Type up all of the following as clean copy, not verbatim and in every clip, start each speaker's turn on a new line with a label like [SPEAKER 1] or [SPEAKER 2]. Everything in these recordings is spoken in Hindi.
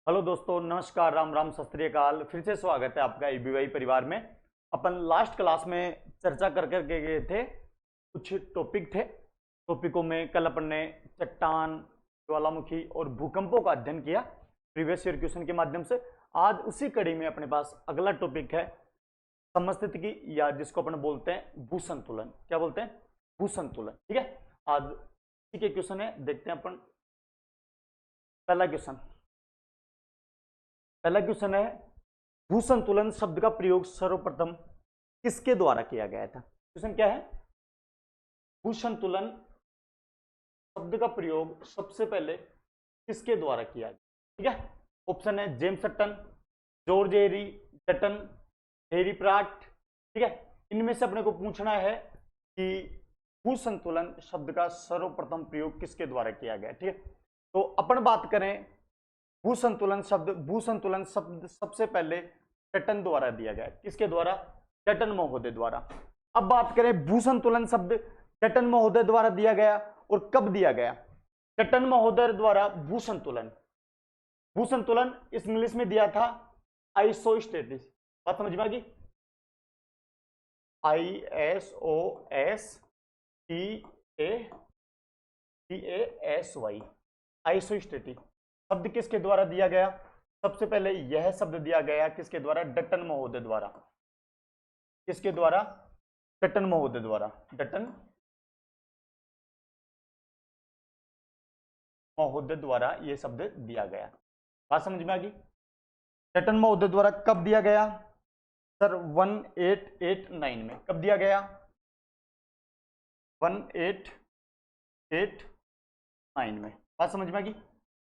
[SPEAKER 1] हेलो दोस्तों, नमस्कार, राम राम, सत श्री अकाल। फिर से स्वागत है आपका ईबीवाई परिवार में। अपन लास्ट क्लास में चर्चा कर करके गए थे, कुछ टॉपिक थे। टॉपिकों में कल अपन ने चट्टान, ज्वालामुखी और भूकंपों का अध्ययन किया प्रीवियस ईयर क्वेश्चन के माध्यम से। आज उसी कड़ी में अपने पास अगला टॉपिक है समस्थितिकी, या जिसको अपन बोलते हैं भूसंतुलन। क्या बोलते हैं? भूसंतुलन। ठीक है, आज ठीक है क्वेश्चन है, देखते हैं अपन। पहला क्वेश्चन है, भूसंतुलन शब्द का प्रयोग सर्वप्रथम किसके द्वारा किया गया था? क्वेश्चन क्या है? भूसंतुलन शब्द का प्रयोग सबसे पहले किसके द्वारा किया गया? ठीक है, ऑप्शन है जेम्स हटन, जॉर्ज एरी, डटन, हेरी प्राट। ठीक है, इनमें से अपने को पूछना है कि भूसंतुलन शब्द का सर्वप्रथम प्रयोग किसके द्वारा किया गया। ठीक है, तो अपन बात करें भूसंतुलन शब्द सबसे पहले डटन द्वारा दिया गया। किसके द्वारा? डटन महोदय द्वारा। अब बात करें भूसंतुलन शब्द डटन महोदय द्वारा दिया गया और कब दिया गया? डटन महोदय द्वारा भूसंतुलन इस इंग्लिश में दिया था आइसोस्टेटिस। बात समझ में आ गई? ISOSTATASY, आइसोस्टेटिक शब्द किसके द्वारा दिया गया? सबसे पहले यह शब्द दिया गया किसके द्वारा? डटन महोदय द्वारा। किसके द्वारा? डटन महोदय द्वारा। डटन महोदय द्वारा यह शब्द दिया गया। बात समझ में आ गई? डटन महोदय द्वारा कब दिया गया सर? 1889 में। कब दिया गया? 1889 में। बात समझ में आ गई?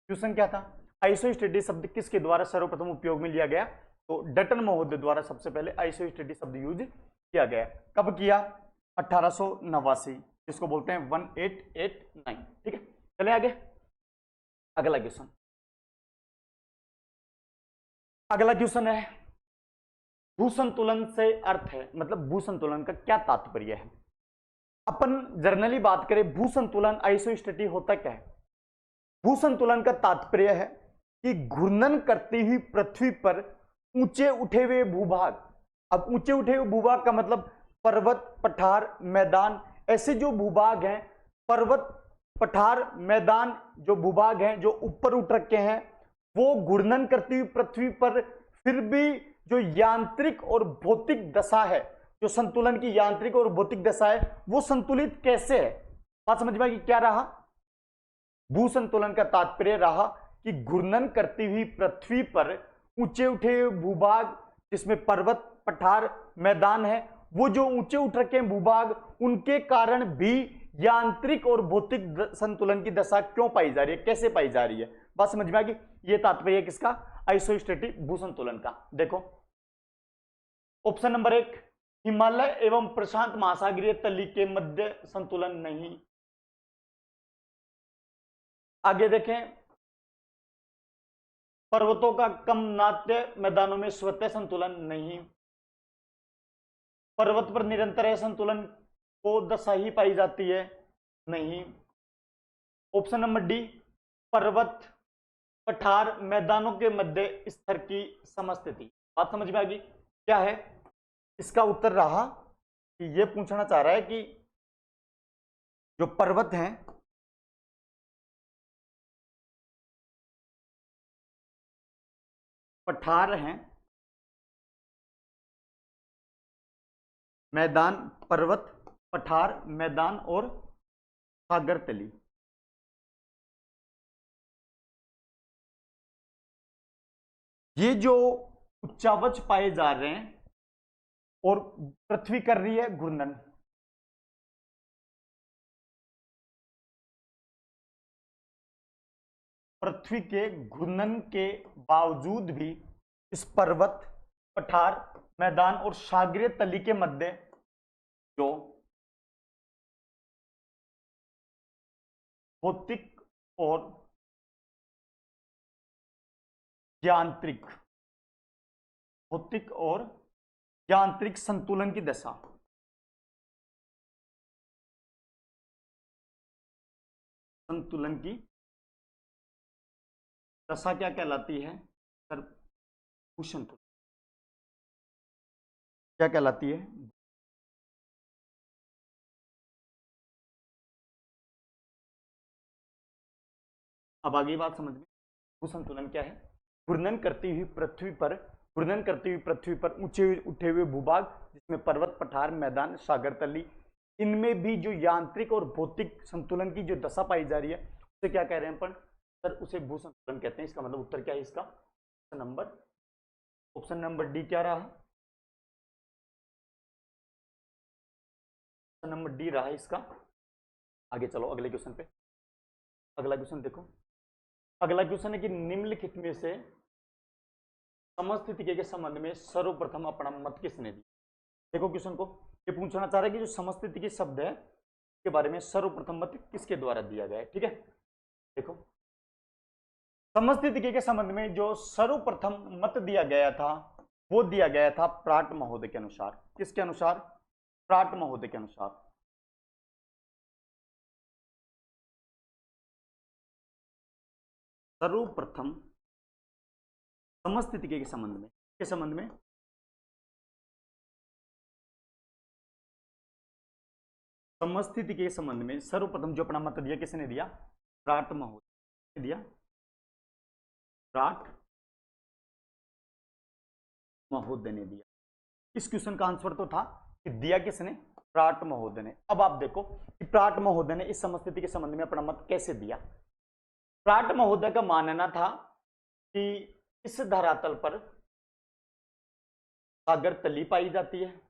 [SPEAKER 1] क्वेश्चन क्या था? आइसोस्टेटिक शब्द किसके द्वारा सर्वप्रथम उपयोग में लिया गया? तो डटन महोदय द्वारा सबसे पहले आइसोस्टेटिक शब्द यूज किया गया। कब किया? 1889, जिसको बोलते हैं 1889। ठीक है, चले आगे। अगला क्वेश्चन है, भूसंतुलन से अर्थ है, मतलब भूसंतुलन का क्या तात्पर्य है? अपन जर्नली बात करें, भूसंतुलन आइसोस्टेटिक होता क्या है? भूसंतुलन का तात्पर्य है कि घूर्णन करती हुई पृथ्वी पर ऊंचे उठे हुए भूभाग। अब ऊंचे उठे हुए भूभाग का मतलब पर्वत, पठार, मैदान, ऐसे जो भूभाग हैं, पर्वत, पठार, मैदान, जो भूभाग हैं जो ऊपर उठ रखे हैं, वो घूर्णन करती हुई पृथ्वी पर फिर भी जो यांत्रिक और भौतिक दशा है, जो संतुलन की यांत्रिक और भौतिक दशा है, वो संतुलित कैसे है? बात समझ में आई? क्या रहा भूसंतुलन का तात्पर्य? रहा कि घूर्णन करती हुई पृथ्वी पर ऊंचे उठे भूभाग, जिसमें पर्वत, पठार, मैदान है, वो जो ऊंचे उठ रखे हैं भूभाग, उनके कारण भी यांत्रिक और भौतिक संतुलन की दशा क्यों पाई जा रही है, कैसे पाई जा रही है? बात समझ में आ गई? ये तात्पर्य किसका? आइसोस्टेटिक भूसंतुलन का। देखो ऑप्शन नंबर 1, हिमालय एवं प्रशांत महासागरीय तली के मध्य संतुलन नहीं। आगे देखें, पर्वतों का कम नाट्य मैदानों में स्वतः संतुलन नहीं। पर्वत पर निरंतर संतुलन को दशा ही पाई जाती है, नहीं। ऑप्शन नंबर डी, पर्वत, पठार, मैदानों के मध्य स्तर की समस्थिति। बात समझ में आ गई? क्या है इसका उत्तर? रहा कि यह पूछना चाह रहा है कि जो पर्वत हैं, पठार हैं, मैदान, पर्वत, पठार, मैदान और सागर तली, ये जो उच्चावच पाए जा रहे हैं और पृथ्वी कर रही है घूर्णन, पृथ्वी के घूर्णन के बावजूद भी इस पर्वत, पठार, मैदान और सागरीय तली के मध्य जो भौतिक और यांत्रिक, भौतिक और यांत्रिक संतुलन की दशा, संतुलन की दशा क्या कहलाती है? सर भूसंतुलन क्या कहलाती है? अब आगे बात समझ में। भूसंतुलन क्या है? घूर्णन करती हुई पृथ्वी पर ऊंचे उठे हुए भूभाग, जिसमें पर्वत, पठार, मैदान, सागर तली, इनमें भी जो यांत्रिक और भौतिक संतुलन की जो दशा पाई जा रही है, उसे क्या कह रहे हैं अपन? सर उसे भूसंतुलन कहते हैं। इसका मतलब उत्तर क्या है इसका? ऑप्शन नंबर डी क्या रहा? ऑप्शन नंबर डी रहा इसका। आगे चलो अगले क्वेश्चन पे। अगला क्वेश्चन देखो। अगला क्वेश्चन है कि निम्नलिखित में से समस्थितिकी के संबंध में सर्वप्रथम अपना मत किसने दिया? देखो क्वेश्चन को ये पूछना चाह रहा है कि जो समस्थितिकी शब्द है के बारे में सर्वप्रथम मत किसके द्वारा दिया गया है। ठीक है, देखो समस्थितिकी के संबंध में जो सर्वप्रथम मत दिया गया था वो दिया गया था प्राट महोदय के अनुसार। किसके अनुसार? प्राट महोदय के अनुसार। सर्वप्रथम समस्थितिकी के संबंध में, के संबंध में समस्थिति के संबंध में सर्वप्रथम जो अपना मत दिया किसने दिया? प्राट महोदय ने दिया। प्राट महोदय ने दिया। इस क्वेश्चन का आंसर तो था कि दिया किसने? प्राट महोदय ने। अब आप देखो कि प्राट महोदय ने इस समस्थिति के संबंध में अपना मत कैसे दिया। प्राट महोदय का मानना था कि इस धरातल पर सागर तली पाई जाती है,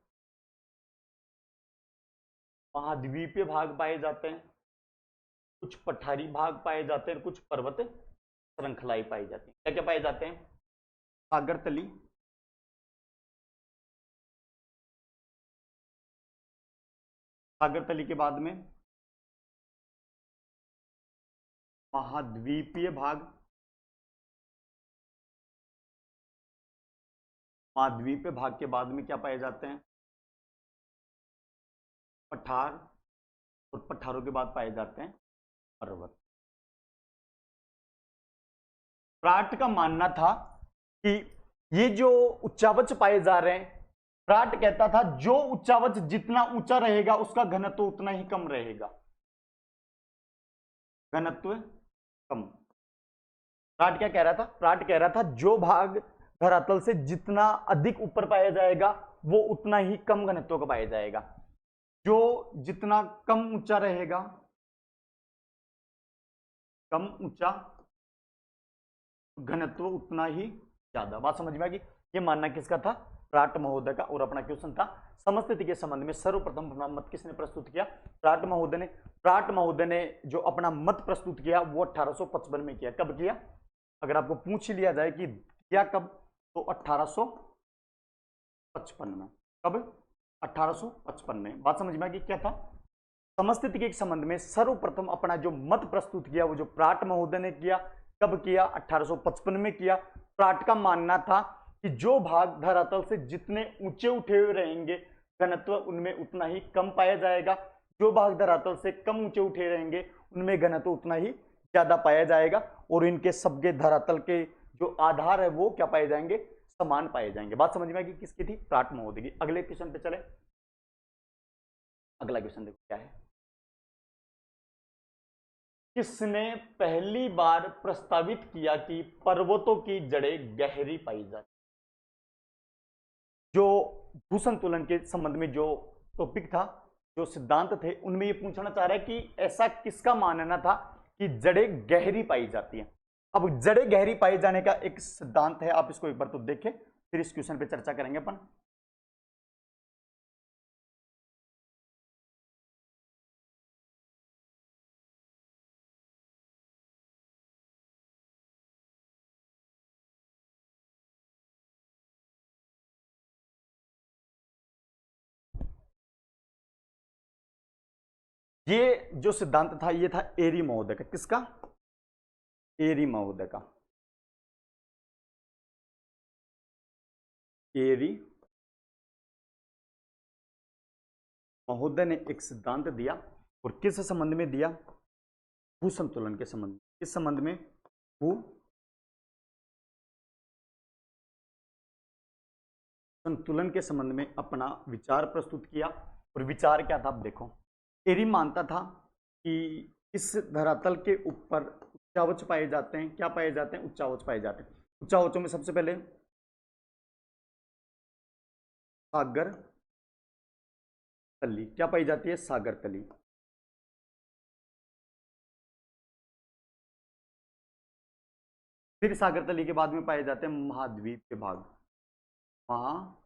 [SPEAKER 1] महाद्वीपीय भाग पाए जाते हैं, कुछ पठारी भाग पाए जाते हैं, कुछ पर्वत श्रृंखलाएं पाई जाती हैं। क्या क्या पाए जाते हैं? सागर तली, सागर तली के बाद में महाद्वीपीय भाग, महाद्वीपीय भाग के बाद में क्या पाए जाते हैं? पठार, और पठारों के बाद पाए जाते हैं पर्वत। प्राट का मानना था कि ये जो उच्चावच पाए जा रहे हैं, प्राट कहता था जो उच्चावच जितना ऊंचा रहेगा उसका घनत्व उतना ही कम रहेगा। घनत्व कम। प्राट क्या कह रहा था? प्राट कह रहा था जो भाग धरातल से जितना अधिक ऊपर पाया जाएगा वो उतना ही कम घनत्व का पाया जाएगा। जो जितना कम ऊंचा रहेगा, कम ऊंचा, घनत्व उतना ही ज्यादा। बात समझ में आ गई? ये मानना किसका था? प्राट महोदय का। और अपना क्वेश्चन था समस्थिति के संबंध में सर्वप्रथम अपना मत किसने प्रस्तुत किया? प्राट महोदय ने। प्राट महोदय ने जो अपना मत प्रस्तुत किया वो 1855 में किया। कब किया? अगर आपको पूछ लिया जाए कि किया कब, तो 1855 में। कब? 1855 में। बात समझ में आ गई? क्या था? समस्थिति के संबंध में सर्वप्रथम अपना जो मत प्रस्तुत किया वो जो प्राट महोदय ने किया। कब किया? 1855 में किया। प्राट का मानना था कि जो भाग धरातल से जितने ऊंचे उठे हुए रहेंगे घनत्व उनमें उतना ही कम पाया जाएगा, जो भाग धरातल से कम ऊंचे उठे रहेंगे उनमें घनत्व उतना ही ज्यादा पाया जाएगा, और इनके सबके धरातल के जो आधार है वो क्या पाए जाएंगे? समान पाए जाएंगे। बात समझ में आएगी? किसकी थी? प्राट महोदय की। अगले क्वेश्चन पे चले। अगला क्वेश्चन देखो क्या है। किसने पहली बार प्रस्तावित किया कि पर्वतों की जड़ें गहरी पाई जाती? जो भूसंतुलन के संबंध में जो टॉपिक था, जो सिद्धांत थे, उनमें ये पूछना चाह रहा है कि ऐसा किसका मानना था कि जड़ें गहरी पाई जाती हैं। अब जड़ें गहरी पाए जाने का एक सिद्धांत है, आप इसको एक बार तो देखें, फिर इस क्वेश्चन पे चर्चा करेंगे अपन। ये जो सिद्धांत था ये था एरी महोदय का। किसका? एरी महोदय का। एरी महोदय ने एक सिद्धांत दिया, और किस संबंध में दिया? भूसंतुलन के संबंध में। किस संबंध में? भू संतुलन के संबंध में अपना विचार प्रस्तुत किया। और विचार क्या था, अब देखो। एरी मानता था कि इस धरातल के ऊपर उच्चावच पाए जाते हैं। क्या पाए जाते हैं? उच्चावच पाए जाते हैं। उच्चावचों में सबसे पहले सागर तली। क्या पाई जाती है? सागर तली। फिर सागर तली के बाद में पाए जाते हैं महाद्वीप के भाग। महाद्वीपीय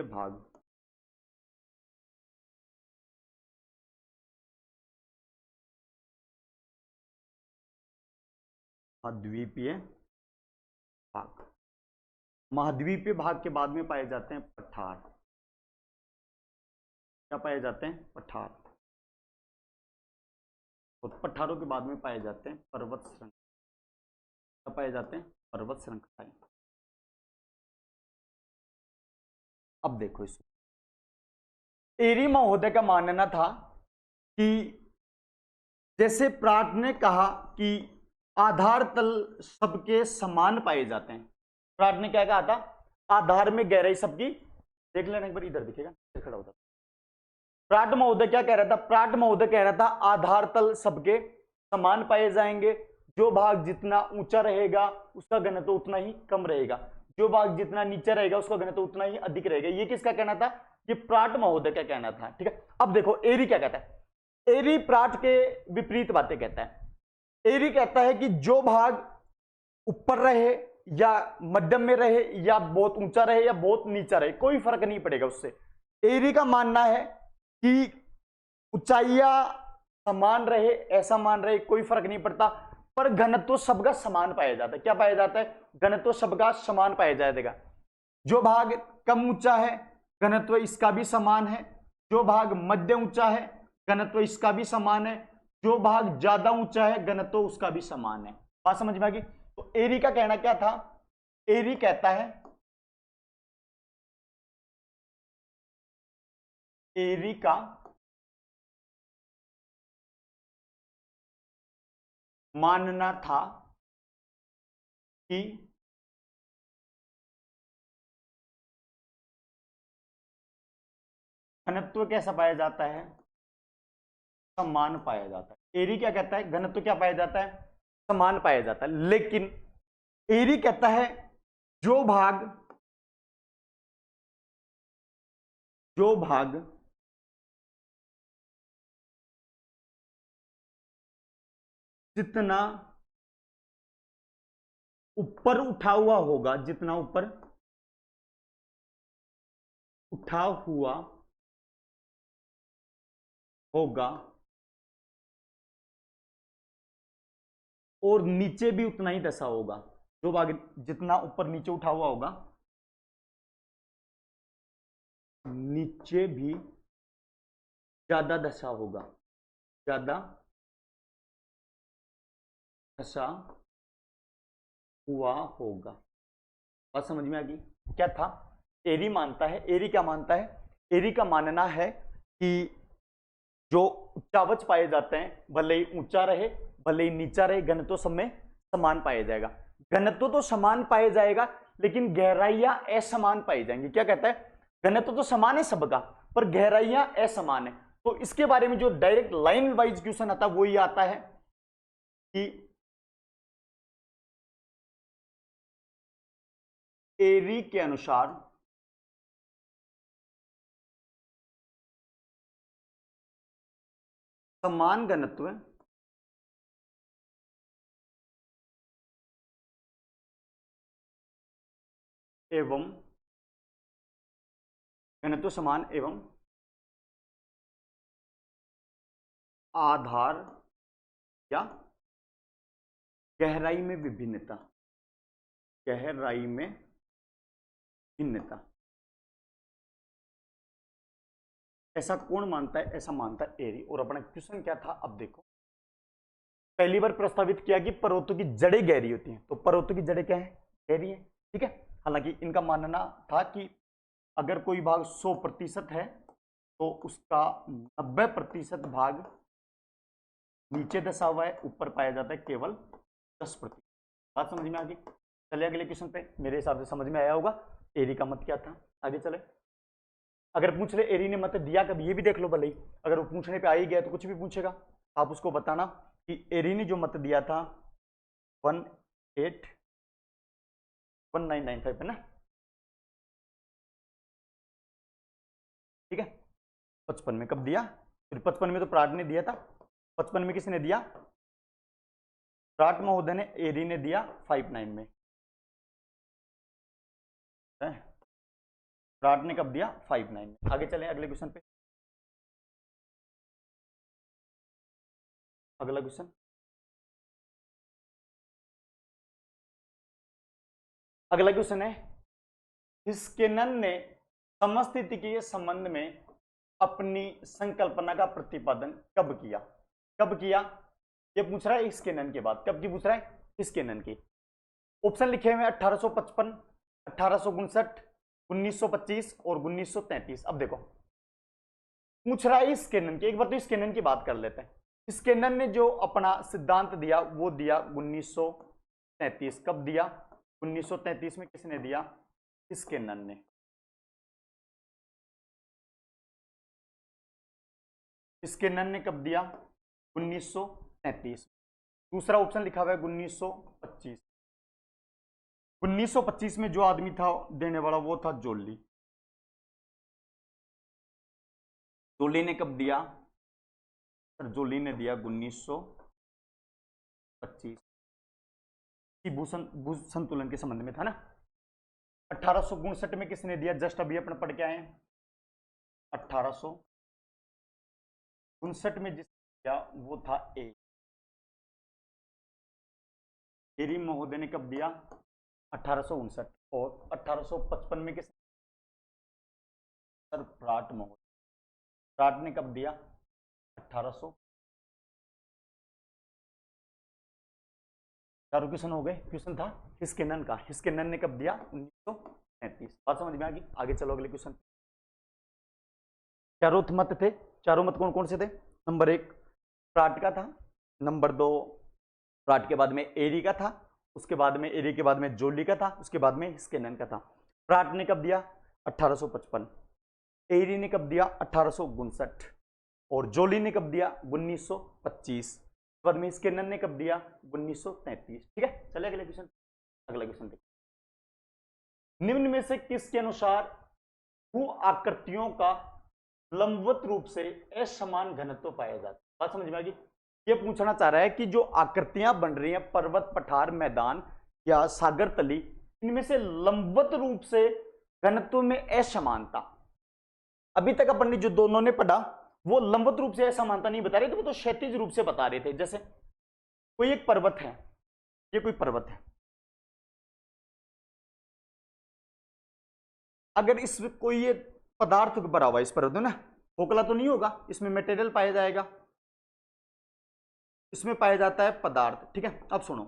[SPEAKER 1] भाग। महाद्वीपीय भाग। महाद्वीपीय भाग के बाद में पाए जाते हैं पठार। क्या पाए जाते हैं? पठार। तो पठारों के बाद में पाए जाते हैं पर्वत श्रृंखला। क्या पाए जाते हैं? पर्वत श्रृंखलाएं। अब देखो इसको, एरी महोदय का मानना था कि जैसे प्राट ने कहा कि आधार तल सबके समान पाए जाते हैं। प्राट ने क्या कहा था? आधार में गहराई सबकी, देख लेना एक बार, इधर दिखेगा, खड़ा होता। प्राट महोदय क्या कह रहा था? प्राट महोदय कह रहा था आधार तल सबके समान पाए जाएंगे। जो भाग जितना ऊंचा रहेगा उसका घनत्व उतना ही कम रहेगा, जो भाग जितना नीचे रहेगा उसका घनत्व उतना ही अधिक रहेगा। ये किसका कहना था? ये प्राट महोदय का कहना था। ठीक है, अब देखो एरी क्या कहता है। एरी प्राट के विपरीत बातें कहता है। एरी कहता है कि जो भाग ऊपर रहे या मध्यम में रहे या बहुत ऊंचा रहे या बहुत नीचा रहे, कोई फर्क नहीं पड़ेगा उससे। एरी का मानना है कि ऊंचाइयां समान रहे, ऐसा मान रहे, कोई फर्क नहीं पड़ता, पर घनत्व सबका समान पाया जाता है। क्या पाया जाता है? घनत्व सबका समान पाया जाएगा। जो भाग कम ऊंचा है घनत्व इसका भी समान है, जो भाग मध्य ऊंचा है घनत्व इसका भी समान है, जो भाग ज्यादा ऊंचा है घनत्व उसका भी समान है। बात समझ में आ गई? तो एरी का कहना क्या था? एरी कहता है, एरी का मानना था कि घनत्व कैसा पाया जाता है? समान पाया जाता है। एरी क्या कहता है? घनत्व क्या पाया जाता है? समान पाया जाता है। लेकिन एरी कहता है जो भाग जितना ऊपर उठा हुआ होगा, जितना ऊपर उठा हुआ होगा और नीचे भी उतना ही दशा होगा। जो भाग जितना ऊपर नीचे उठा हुआ होगा, नीचे भी ज्यादा दशा होगा, ज्यादा दशा हुआ होगा। बात समझ में आ गई? क्या था? एरी मानता है, एरी क्या मानता है? एरी का मानना है कि जो उच्चावच पाए जाते हैं, भले ही ऊंचा रहे भले ही नीचा रहे, घनत्व सब में समान पाया जाएगा। घनत्व तो समान पाया जाएगा लेकिन गहराइयां असमान पाई जाएंगी। क्या कहता है? घनत्व तो समान है सबका, पर गहराइयां असमान है। तो इसके बारे में जो डायरेक्ट लाइन वाइज क्वेश्चन आता है वो ये आता है कि एरी के अनुसार समान घनत्व एवं घनत्व समान एवं आधार या गहराई में विभिन्नता, गहराई में भिन्नता। ऐसा कौन मानता है? ऐसा मानता है एरी। और अपना क्वेश्चन क्या था? अब देखो, पहली बार प्रस्तावित किया कि पर्वतों की जड़ें गहरी होती हैं। तो पर्वतों की जड़ें क्या है? गहरी है। ठीक है, हालांकि इनका मानना था कि अगर कोई भाग 100% है तो उसका 90% भाग नीचे दशा हुआ है, ऊपर पाया जाता है केवल 10%। बात समझ में आ गई? चले अगले क्वेश्चन पे। मेरे हिसाब से समझ में आया होगा एरी का मत क्या था। आगे चले। अगर पूछ ले एरी ने मत दिया कब, ये भी देख लो भले ही, अगर वो पूछने पे आ ही गया तो कुछ भी पूछेगा, आप उसको बताना कि एरी ने जो मत दिया था 181995 है ना, ठीक है। 55 में कब दिया, फिर 55 में तो प्राट ने दिया था, 55 में किसने दिया, प्राट महोदय ने, एरी ने दिया 59 में, प्राट ने कब दिया 59 में। आगे चलें अगले क्वेश्चन पे। अगला क्वेश्चन, अगला क्वेश्चन है हिस्केनन ने समस्थिति के संबंध में अपनी संकल्पना का प्रतिपादन कब किया, कब किया, ये पूछ रहा है हिस्केनन के बाद, कब की पूछ रहा है, हिस्केनन की। ऑप्शन लिखे हुए 1855, 1859, 1925 और 1933। अब देखो पूछ रहा है हिस्केनन की, एक बार तो हिस्केनन की बात कर लेते हैं। हिस्केनन ने जो अपना सिद्धांत दिया वो दिया 1933। कब दिया, 1933 में किसने दिया, हिस्केनन ने। हिस्केनन ने कब दिया, 1933। दूसरा ऑप्शन लिखा हुआ है 1925। 1925 में जो आदमी था देने वाला वो था जोली। जोली ने कब दिया, जोली ने दिया 1925 की भू संतुलन के संबंध में था ना। 1859 में किसने दिया, जस्ट अभी अपन पढ़ के आए हैं। 1859 में जिसने दिया वो था एरी महोदय ने कब दिया, 1859। और 1855 में किसने, सर प्राट महोदय, प्राट ने कब दिया, 1800। चारों क्वेश्चन हो गए। क्वेश्चन था हिस्केनन का, हिस्केनन ने कब दिया, 1933। बात समझ में आ गई। आगे चलो अगले क्वेश्चन। चारों मत थे, चारों मत कौन कौन से थे, नंबर 1 प्राट का था, नंबर 2 प्राट के बाद में एरी का था, उसके बाद में एरी के बाद में जोली का था, उसके बाद में हिस्केनन का था। प्राट ने कब दिया, 1855। एरी ने कब दिया, 1859। और जोली ने कब दिया, 1925। बाद में हिस्केनन ने कब दिया, 1933। ठीक है, चले अगले क्वेश्चन। अगला क्वेश्चन देखिए, निम्न में से किसके अनुसार भू आकृतियों का लंबवत रूप से असमान घनत्व पाया जाता है। बात समझ में आ गई। ये पूछना चाह रहा है कि जो आकृतियां बन रही हैं पर्वत, पठार, मैदान या सागर तली, इनमें से लंबवत रूप से घनत्व में असमानता, अभी तक अपन ने जो दोनों ने पढ़ा वो लंबवत रूप से असमानता नहीं बता रहे थे, वो तो क्षैतिज रूप से बता रहे थे। जैसे कोई एक पर्वत है, ये कोई पर्वत है, अगर इस कोई ये पदार्थ भरा हुआ इस पर्वत में ना, खोखला तो नहीं होगा, इसमें मटेरियल पाया जाएगा, इसमें पाया जाता है पदार्थ। ठीक है, अब सुनो,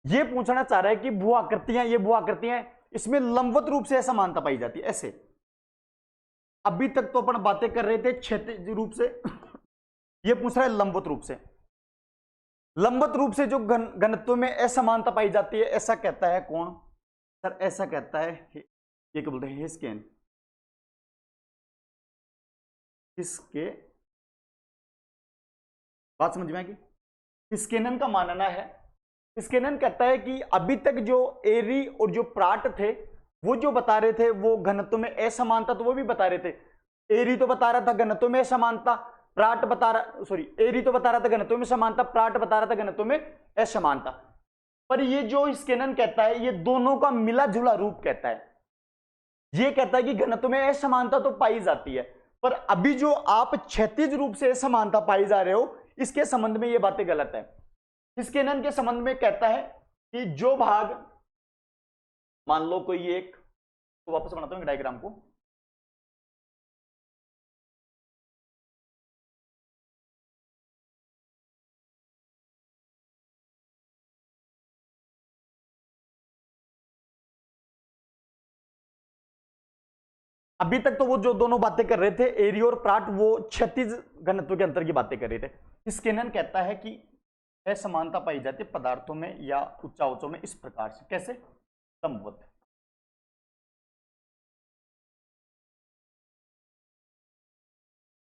[SPEAKER 1] ये पूछना चाह रहा है कि भू आकृतियां, ये भू आकृतियां इसमें लंबवत रूप से असमानता पाई जाती है। ऐसे अभी तक तो अपन बातें कर रहे थे क्षैतिज रूप से, ये पूछ रहा है लंबवत रूप से। लंबवत रूप से जो घनत्व में असमानता पाई जाती है, ऐसा कहता है कौन, सर ऐसा कहता है, ये क्या बोलते हैं, हिस्केन। इसके बात समझ में आएगी। हिस्केनन का मानना है, हिस्केनन कहता है कि अभी तक जो एरी और जो प्राट थे वो जो बता रहे थे वो घनत्व में असमानता, तो वो भी बता रहे थे। एरी तो बता रहा था घनत्व में असमानता, प्राट बता रहा, सॉरी एरी तो बता रहा था घनत्व में समानता, प्राट बता रहा था घनत्व में असमानता। पर ये जो हिस्केनन कहता है ये दोनों का मिला जुला रूप कहता है। ये कहता है कि घनत्व में असमानता तो पाई जाती है, पर अभी जो आप क्षैतिज रूप से असमानता पाई जा रहे हो, इसके संबंध में ये बातें गलत है। हिस्केनन के संबंध में कहता है कि जो भाग, मान लो कोई एक, तो वापस बनाता हूं डायग्राम को, अभी तक तो वो जो दोनों बातें कर रहे थे एरी और प्राट, वो क्षैतिज घनत्व के अंतर की बातें कर रहे थे। हिस्केनन कहता है कि असमानता पाई जाती है पदार्थों में या उच्चावचों में इस प्रकार से। कैसे? लंबवत।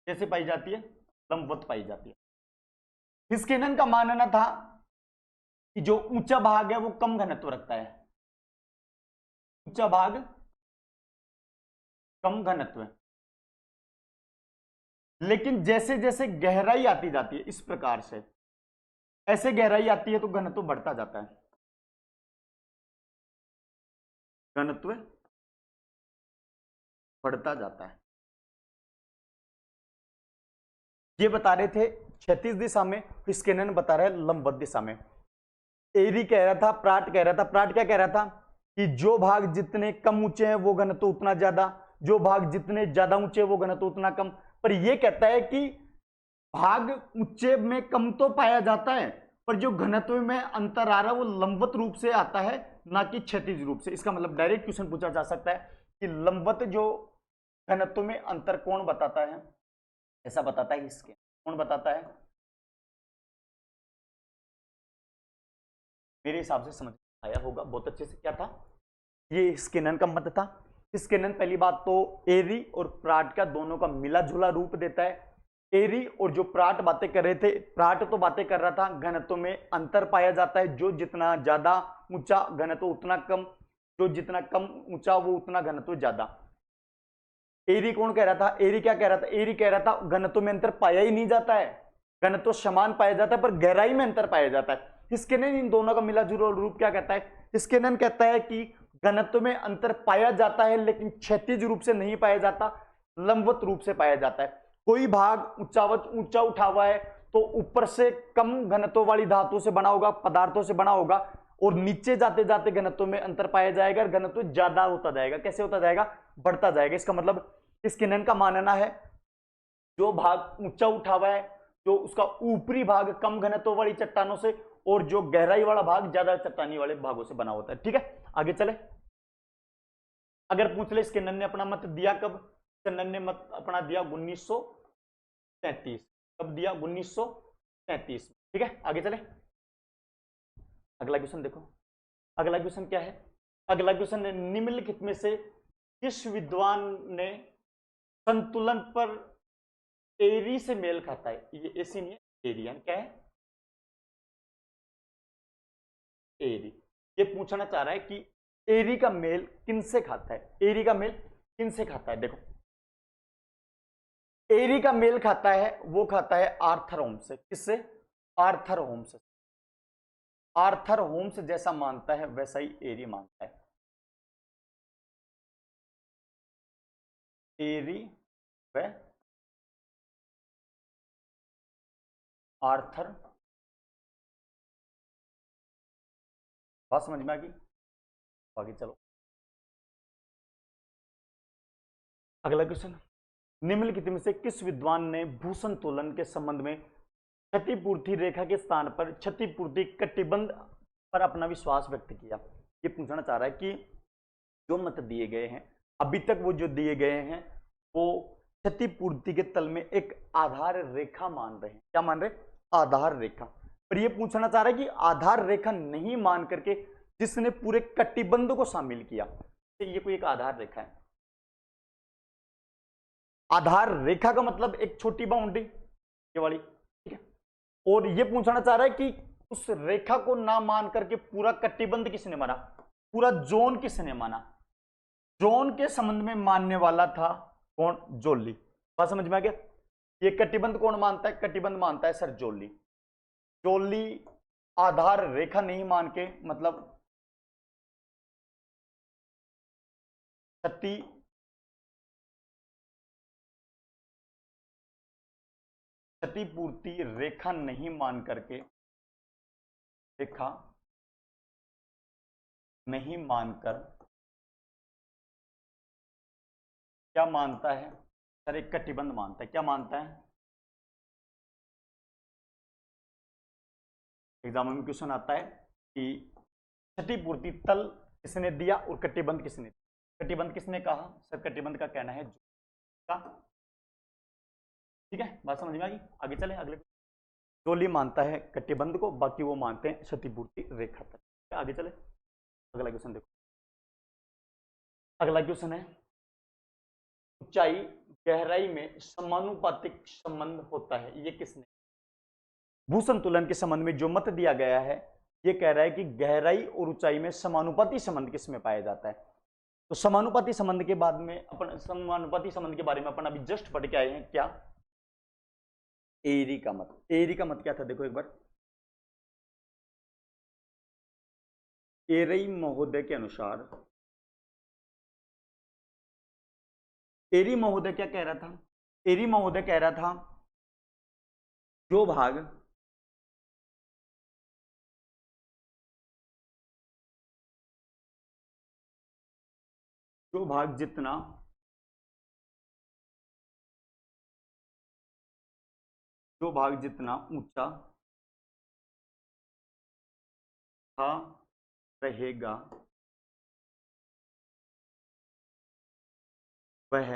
[SPEAKER 1] कैसे पाई जाती है? लंबवत पाई जाती है। हिस्किनन का मानना था कि जो ऊंचा भाग है वो कम घनत्व रखता है, ऊंचा भाग कम घनत्व है, लेकिन जैसे जैसे गहराई आती जाती है इस प्रकार से, ऐसे गहराई आती है तो घनत्व बढ़ता जाता है, घनत्व बढ़ता जाता है। ये बता रहे थे क्षैतिज दिशा में, हिस्किनन बता रहा है लंबवत दिशा में। एरी कह रहा था, प्राट कह रहा था, प्राट क्या कह रहा था कि जो भाग जितने कम ऊंचे हैं वो घनत्व उतना ज्यादा, जो भाग जितने ज्यादा ऊंचे वो घनत्व उतना कम। पर ये कहता है कि भाग ऊंचे में कम तो पाया जाता है, पर जो घनत्व में अंतर आ रहा है वो लंबवत रूप से आता है, ना कि क्षैतिज रूप से। इसका मतलब डायरेक्ट क्वेश्चन पूछा जा सकता है कि लंबवत जो घनत्व में अंतर कौन बताता है? ऐसा बताता है इसके, कौन बताता है? मेरे हिसाब से समझ आया होगा बहुत अच्छे से। क्या था ये? स्किनन का मत था। स्किनन पहली बात तो एरी और प्राट का दोनों का मिला जुला रूप देता है। एरी और जो प्राट बातें कर रहे थे, प्राट तो बातें कर रहा था घनत्व में अंतर पाया जाता है, जो जितना ज्यादा ऊंचा घनत्व उतना कम, जो जितना कम ऊंचा वो उतना घनत्व ज्यादा। एरी कौन कह रहा था? एरी क्या कह रहा था? एरी कह रहा था घनत्व में अंतर पाया ही नहीं जाता है, घनत्व समान पाया जाता है पर गहराई में अंतर पाया जाता है। हिस्किनन इन दोनों का मिला जुला रूप क्या कहता है? हिस्किनन कहता है कि घनत्व में अंतर पाया जाता है लेकिन क्षैतिज रूप से नहीं पाया जाता, लंबवत रूप से पाया जाता है। कोई भाग ऊंचा उठा हुआ है तो ऊपर से कम घनत्व वाली धातु से बना होगा, पदार्थों से बना होगा, और नीचे जाते जाते घनत्व में अंतर पाया जाएगा, घनत्व ज्यादा होता जाएगा। कैसे होता जाएगा? बढ़ता जाएगा। इसका मतलब हिस्किनन का मानना है जो भाग ऊंचा उठा हुआ है, जो उसका ऊपरी भाग कम घनत्व वाली चट्टानों से और जो गहराई वाला भाग ज्यादा चट्टानी वाले भागों से बना होता है। ठीक है, आगे चले। अगर पूछ ले स्किनन ने अपना मत दिया कब? स्किनन ने मत अपना दिया 1933। कब दिया? 1933। ठीक है, आगे चले। अगला क्वेश्चन देखो। अगला क्वेश्चन क्या है? अगला क्वेश्चन है निम्नलिखित में से किस विद्वान ने संतुलन पर एरी से मेल खाता है? ये ऐसी नहीं है, एरियन क्या है? एरी। ये पूछना चाह रहा है कि एरी का मेल किनसे खाता है? एरी का मेल किनसे खाता है? देखो, एरी का मेल खाता है, वो खाता है आर्थर होम्स से। किससे? आर्थर होम्स से। आर्थर होम्स जैसा मानता है वैसा ही एरी मानता है। एरी व आर्थर, बात समझ में आ गई? आगे चलो। अगला क्वेश्चन, निम्नलिखित में से किस विद्वान ने भूसंतुलन के संबंध में क्षतिपूर्ति रेखा के स्थान पर क्षतिपूर्ति कटिबंध पर अपना विश्वास व्यक्त किया? ये पूछना चाह रहा है कि जो मत दिए गए हैं अभी तक, वो जो दिए गए हैं वो क्षतिपूर्ति के तल में एक आधार रेखा मान रहे हैं। क्या मान रहे? आधार रेखा। पर ये पूछना चाह रहा है कि आधार रेखा नहीं मान करके जिसने पूरे कटिबंध को शामिल किया, तो ये कोई एक आधार रेखा है। आधार रेखा का मतलब एक छोटी बाउंड्री, ये वाली, ठीक है। और ये पूछना चाह रहा है कि उस रेखा को ना मान करके पूरा कटिबंध किसने माना, पूरा जोन किसने माना? जोन के संबंध में मानने वाला था कौन? जोली। बात समझ में आ गया? ये कटिबंध कौन मानता है? कटिबंध मानता है सर जोली। जोली आधार रेखा नहीं मान के, मतलब क्षतिपूर्ति रेखा नहीं मान करके, रेखा नहीं मानकर क्या मानता है सर? एक कटिबंध मानता है। क्या मानता है? एग्जाम में क्वेश्चन आता है कि क्षतिपूर्ति तल किसने दिया और कटिबंध किसने दिया? कटिबंध किसने कहा? सर कटिबंध का कहना है का। ठीक है, बात समझ में आ गई? आगे चले अगले। जोली मानता है कटिबंध को, बाकी वो मानते हैं क्षतिपूर्ति रेखा तक। आगे चले, अगला क्वेश्चन देखो। अगला क्वेश्चन है, ऊंचाई गहराई में समानुपातिक संबंध होता है, ये किसने? भूसंतुलन के संबंध में जो मत दिया गया है, ये कह रहा है कि गहराई और ऊंचाई में समानुपाती संबंध किसमें पाया जाता है। तो समानुपाती संबंध के बाद में अपन समानुपाती संबंध के बारे में अपन अभी जस्ट पढ़ के आए हैं, क्या? एरी का मत। एरी का मत क्या था, देखो एक बार। एरी महोदय के अनुसार, एरी महोदय क्या कह रहा था? एरी महोदय कह रहा था जो भाग जितना ऊंचा था रहेगा, वह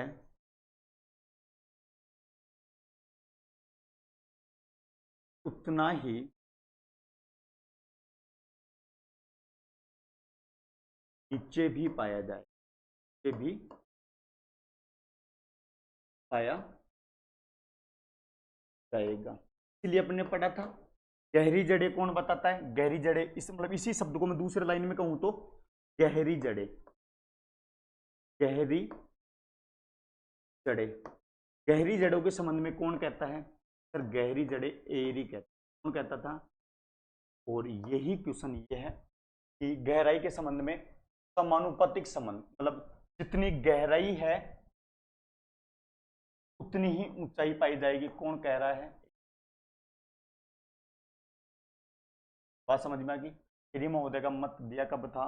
[SPEAKER 1] उतना ही नीचे भी पाया जाए, नीचे भी पाया जाएगा। इसलिए अपने पढ़ा था गहरी जड़ें कौन बताता है? गहरी जड़ें, इस मतलब इसी शब्द को मैं दूसरे लाइन में कहूं तो गहरी जड़ें, गहरी जड़ें, गहरी जड़ों के संबंध में कौन कहता है सर? गहरी जड़ें एरी कहता, कौन कहता था? और यही क्वेश्चन ये है कि गहराई के संबंध में समानुपातिक संबंध, मतलब जितनी गहराई है उतनी ही ऊंचाई पाई जाएगी, कौन कह रहा है? बात समझ में आ गई? एरी महोदय का मत दिया कब था?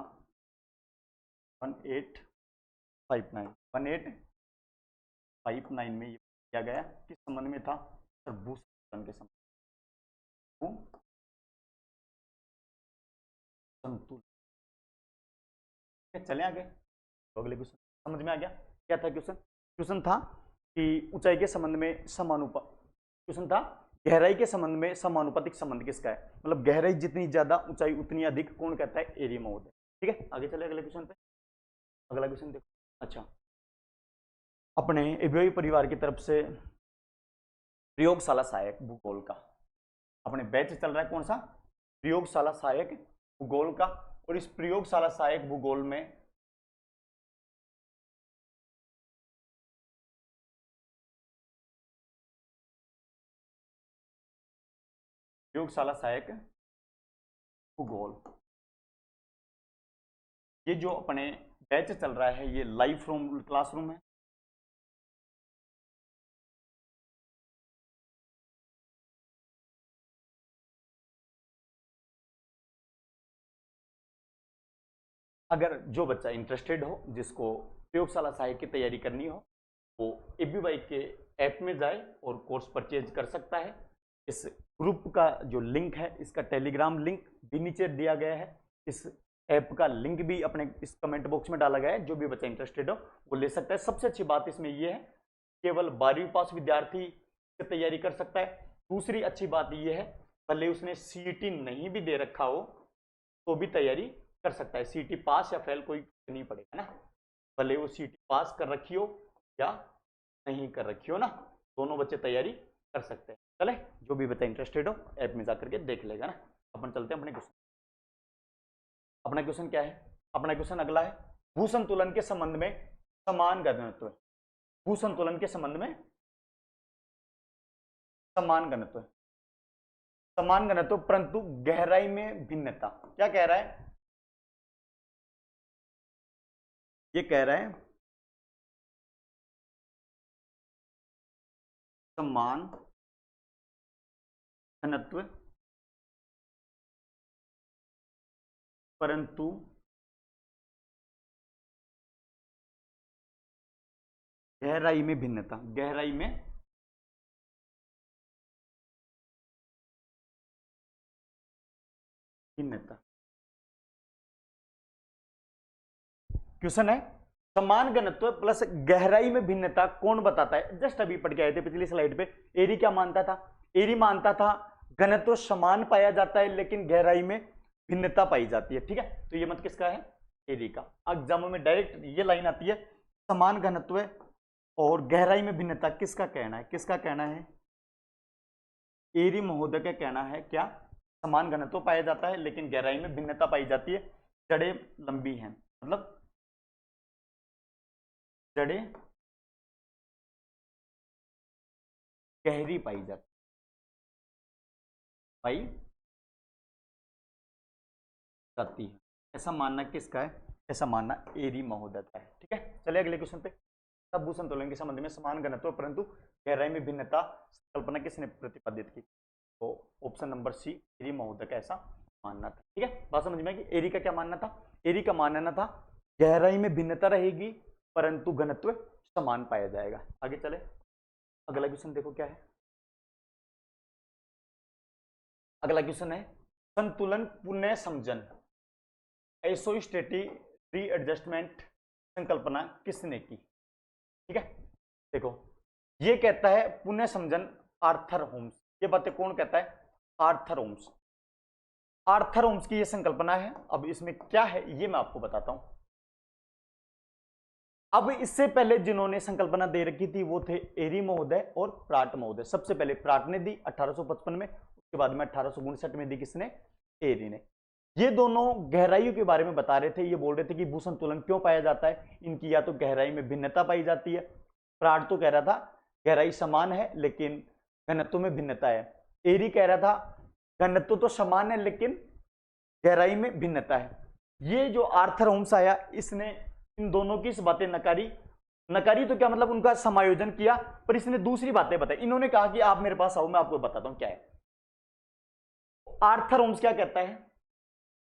[SPEAKER 1] 1859 में ये किया गया। किस संबंध में था सर? भूसंतुलन के संबंध, भूसंतुलन। चले आगे, अगले क्वेश्चन समझ में आ गया क्या था क्वेश्चन? क्वेश्चन था कि ऊंचाई के संबंध में क्वेश्चन था गहराई के संबंध में समानुपातिक संबंध किसका है, मतलब गहराई जितनी ज्यादा ऊंचाई उतनी अधिक, कौन कहता है? एरी महोदय। ठीक है, आगे चले अगले क्वेश्चन पे। अगला क्वेश्चन देखो। अच्छा, अपने एबीवी परिवार की तरफ से प्रयोगशाला सहायक भूगोल का अपने बैच चल रहा है, कौन सा? प्रयोगशाला सहायक भूगोल का। और इस प्रयोगशाला सहायक भूगोल में प्रयोगशाला सहायक भूगोल, ये जो अपने बैच चल रहा है ये लाइव क्लासरूम है। अगर जो बच्चा इंटरेस्टेड हो, जिसको प्रयोगशाला सहायक की तैयारी करनी हो, वो एबीवाई के ऐप में जाए और कोर्स परचेज कर सकता है। इस ग्रुप का जो लिंक है, इसका टेलीग्राम लिंक भी नीचे दिया गया है। इस ऐप का लिंक भी अपने इस कमेंट बॉक्स में डाला गया है, जो भी बच्चा इंटरेस्टेड हो वो ले सकता है। सबसे अच्छी बात इसमें ये है केवल 12वीं पास विद्यार्थी तैयारी कर सकता है। दूसरी अच्छी बात ये है भले उसने सीईटी नहीं भी दे रखा हो तो भी तैयारी कर सकता है। सीईटी पास या फेल कोई नहीं पड़ेगा ना, भले वो सीईटी पास कर रखी हो या नहीं कर रखी हो ना, दोनों बच्चे तैयारी कर सकते हैं। चले, जो भी बच्चा इंटरेस्टेड हो ऐप में जाकर के देख लेगा ना। अपन चलते हैं अपने क्वेश्चन। अपना क्वेश्चन क्या है? अपना क्वेश्चन अगला है, भूसंतुलन के संबंध में समान घनत्व। भूसंतुलन के संबंध में समान घनत्व, समान घनत्व परंतु गहराई में भिन्नता। क्या कह रहा है? ये कह रहा है समान घनत्व परंतु गहराई में भिन्नता, गहराई में भिन्नता। क्वेश्चन है समान घनत्व प्लस गहराई में भिन्नता कौन बताता है? जस्ट अभी पढ़ के आए थे पिछली स्लाइड पे। एरी क्या मानता था? एरी मानता था घनत्व समान पाया जाता है लेकिन गहराई में भिन्नता पाई जाती है। ठीक है, तो ये मत किसका है, एरी का। एग्जामों में डायरेक्ट ये लाइन आती है, समान घनत्व और गहराई में भिन्नता, किसका कहना है, किसका कहना है, एरी महोदय का कहना है क्या, समान घनत्व पाया जाता है लेकिन गहराई में भिन्नता पाई जाती है, जड़ें लंबी हैं, मतलब जड़ें गहरी पाई जाती है, ऐसा मानना किसका है, ऐसा मानना एरी महोदय का है। ठीक है, चलिए अगले क्वेश्चन पे। तब भूसंतुलन के संबंध में समान घनत्व परंतु गहराई में भिन्नता कल्पना किसने प्रतिपादित की, तो ऑप्शन नंबर सी, एरी महोदय का ऐसा मानना था। ठीक है, बात समझ में आएगी। एरी का क्या मानना था, एरी का मानना था गहराई में भिन्नता रहेगी परंतु घनत्व समान पाया जाएगा। आगे चले, अगला क्वेश्चन देखो क्या है। अगला क्वेश्चन है, संतुलन पुनः समझन आइसोस्टेटिक रीएडजस्टमेंट संकल्पना किसने की। ठीक है, देखो ये कहता है पुनः समझन आर्थर होम्स, ये बातें कौन कहता है, आर्थर होम्स। आर्थर होम्स की ये संकल्पना है। अब इसमें क्या है ये मैं आपको बताता हूं। अब इससे पहले जिन्होंने संकल्पना दे रखी थी वो थे एरी महोदय और प्राट महोदय। सबसे पहले प्राट ने दी 1855 में, उसके बाद में 1859 में दी किसने, एरी ने। ये दोनों गहराइयों के बारे में बता रहे थे, ये बोल रहे थे कि भूसंतुलन क्यों पाया जाता है, इनकी या तो गहराई में भिन्नता पाई जाती है। प्राट तो कह रहा था गहराई समान है लेकिन घनत्व में भिन्नता है। एरी कह रहा था घनत्व तो समान है लेकिन गहराई में भिन्नता है। ये जो आर्थर होम्स आया इसने इन दोनों की बातें नकारी, नकारी तो क्या मतलब उनका समायोजन किया, पर इसने दूसरी बातें बताई। इन्होंने कहा कि आप मेरे पास आओ मैं आपको बताता हूं क्या है। आर्थर होम्स क्या कहता है,